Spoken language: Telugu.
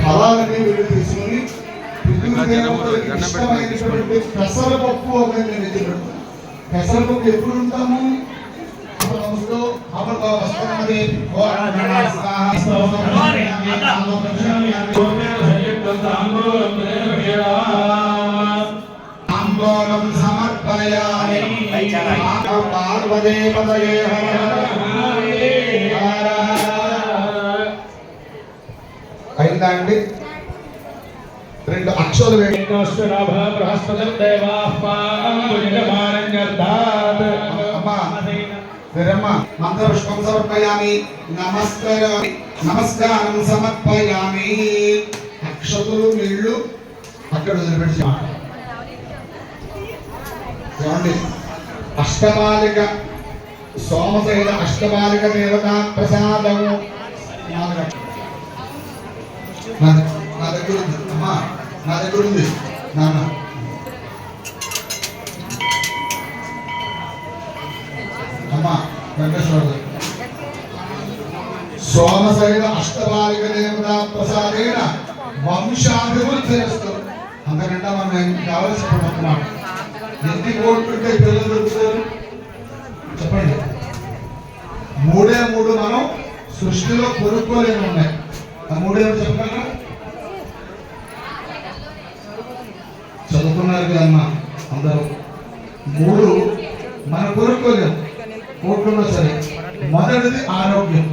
ఫలాలని వీళ్ళు తీసుకుని ఇష్టమైనటువంటి పెసరపప్పు అనేది నేను ఎత్తిపెడతాను. పెసరపప్పు ఎప్పుడు ఉంటాము సమర్పయామి పార్వదే పదయే అయిందా అండి? రెండు అక్షరాలు మంత్రపుష్పం సమర్పయామి నమస్కారం సమర్పయామి. అక్షతులు నీళ్లు అక్కడ వదిలిపెట్టి ఏమండి అష్టమాలిక సోమశైల అష్టమాలిక దేవతా ప్రసాదము నా దగ్గర ఉంది అమ్మా, నా దగ్గర ఉంది నాన్న. అమ్మా వెంకటేశ్వర సోమశైల అష్టమాలిక దేవతా ప్రసాదేన వంశాభివృద్ధి చేస్తారు. అంతకంటే మనం కావలసిన ఎన్ని కోట్లుంటే పిల్లలు దొరుకుతారు చెప్పండి. మూడే మూడు మనం సృష్టిలో కొనుక్కోలేని ఉన్నాయి. ఆ మూడేమో చెప్పగలరా? చదువుకున్నారు కదమ్మా అందరూ. మూడు మనం కొనుక్కోలేము కోట్లున్నా సరే. మొదటిది ఆరోగ్యం.